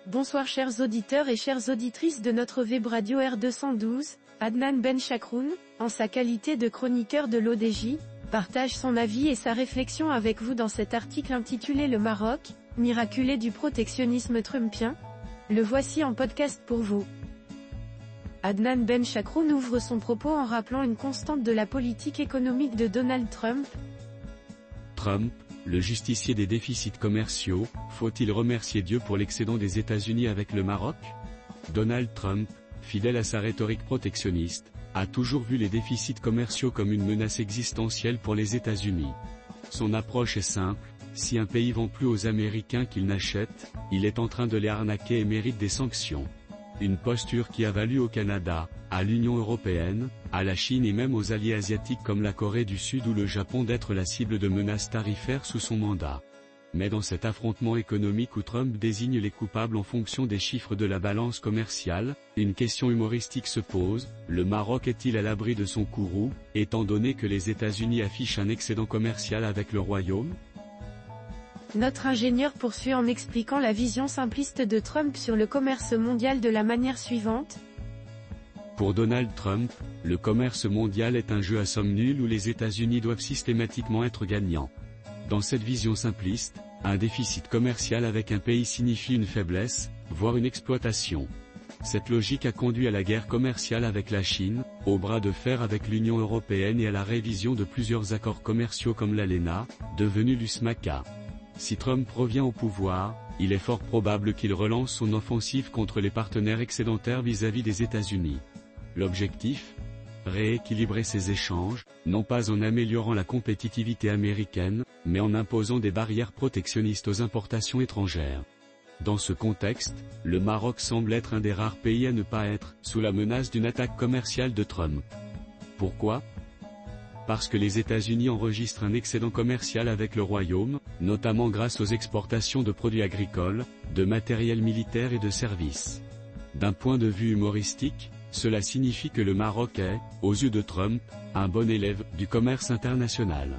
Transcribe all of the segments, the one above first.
Bonsoir chers auditeurs et chères auditrices de notre web radio R212, Adnan Ben Chakroun, en sa qualité de chroniqueur de l'ODJ, partage son avis et sa réflexion avec vous dans cet article intitulé Le Maroc, miraculé du protectionnisme trumpien. Le voici en podcast pour vous. Adnan Ben Chakroun ouvre son propos en rappelant une constante de la politique économique de Donald Trump. Trump, le justicier des déficits commerciaux, faut-il remercier Dieu pour l'excédent des États-Unis avec le Maroc? Donald Trump, fidèle à sa rhétorique protectionniste, a toujours vu les déficits commerciaux comme une menace existentielle pour les États-Unis. Son approche est simple, si un pays vend plus aux Américains qu'il n'achète, il est en train de les arnaquer et mérite des sanctions. Une posture qui a valu au Canada, à l'Union européenne, à la Chine et même aux alliés asiatiques comme la Corée du Sud ou le Japon d'être la cible de menaces tarifaires sous son mandat. Mais dans cet affrontement économique où Trump désigne les coupables en fonction des chiffres de la balance commerciale, une question humoristique se pose, le Maroc est-il à l'abri de son courroux, étant donné que les États-Unis affichent un excédent commercial avec le Royaume? Notre ingénieur poursuit en expliquant la vision simpliste de Trump sur le commerce mondial de la manière suivante. Pour Donald Trump, le commerce mondial est un jeu à somme nulle où les États-Unis doivent systématiquement être gagnants. Dans cette vision simpliste, un déficit commercial avec un pays signifie une faiblesse, voire une exploitation. Cette logique a conduit à la guerre commerciale avec la Chine, au bras de fer avec l'Union européenne et à la révision de plusieurs accords commerciaux comme l'ALENA, devenu l'USMCA. Si Trump revient au pouvoir, il est fort probable qu'il relance son offensive contre les partenaires excédentaires vis-à-vis des États-Unis. L'objectif? Rééquilibrer ces échanges, non pas en améliorant la compétitivité américaine, mais en imposant des barrières protectionnistes aux importations étrangères. Dans ce contexte, le Maroc semble être un des rares pays à ne pas être sous la menace d'une attaque commerciale de Trump. Pourquoi? Parce que les États-Unis enregistrent un excédent commercial avec le Royaume, notamment grâce aux exportations de produits agricoles, de matériel militaire et de services. D'un point de vue humoristique, cela signifie que le Maroc est, aux yeux de Trump, un bon élève du commerce international.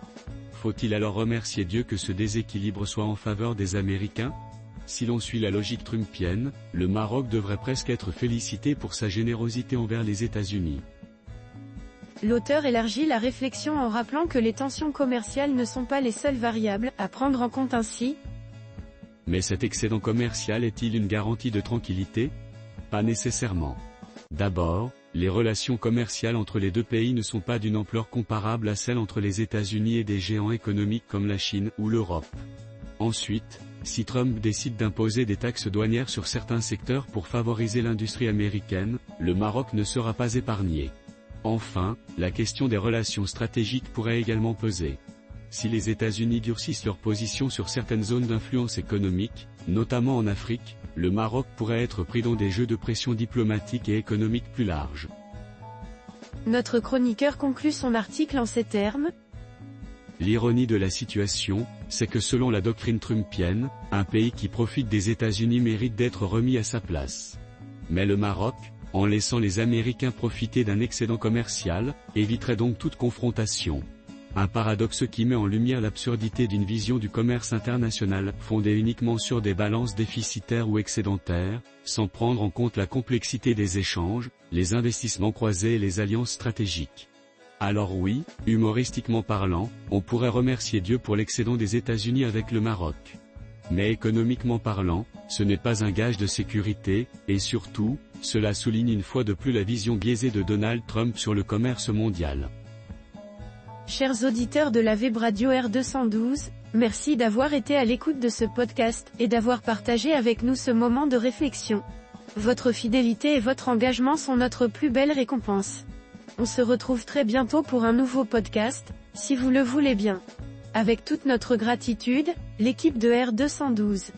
Faut-il alors remercier Dieu que ce déséquilibre soit en faveur des Américains? Si l'on suit la logique trumpienne, le Maroc devrait presque être félicité pour sa générosité envers les États-Unis. L'auteur élargit la réflexion en rappelant que les tensions commerciales ne sont pas les seules variables à prendre en compte ainsi. Mais cet excédent commercial est-il une garantie de tranquillité? Pas nécessairement. D'abord, les relations commerciales entre les deux pays ne sont pas d'une ampleur comparable à celle entre les États-Unis et des géants économiques comme la Chine ou l'Europe. Ensuite, si Trump décide d'imposer des taxes douanières sur certains secteurs pour favoriser l'industrie américaine, le Maroc ne sera pas épargné. Enfin, la question des relations stratégiques pourrait également peser. Si les États-Unis durcissent leur position sur certaines zones d'influence économique, notamment en Afrique, le Maroc pourrait être pris dans des jeux de pression diplomatique et économique plus larges. Notre chroniqueur conclut son article en ces termes. L'ironie de la situation, c'est que selon la doctrine trumpienne, un pays qui profite des États-Unis mérite d'être remis à sa place. Mais le Maroc, en laissant les Américains profiter d'un excédent commercial, éviterait donc toute confrontation. Un paradoxe qui met en lumière l'absurdité d'une vision du commerce international fondée uniquement sur des balances déficitaires ou excédentaires, sans prendre en compte la complexité des échanges, les investissements croisés et les alliances stratégiques. Alors oui, humoristiquement parlant, on pourrait remercier Dieu pour l'excédent des États-Unis avec le Maroc. Mais économiquement parlant, ce n'est pas un gage de sécurité, et surtout, cela souligne une fois de plus la vision biaisée de Donald Trump sur le commerce mondial. Chers auditeurs de la web radio R212, merci d'avoir été à l'écoute de ce podcast et d'avoir partagé avec nous ce moment de réflexion. Votre fidélité et votre engagement sont notre plus belle récompense. On se retrouve très bientôt pour un nouveau podcast, si vous le voulez bien. Avec toute notre gratitude, l'équipe de R212.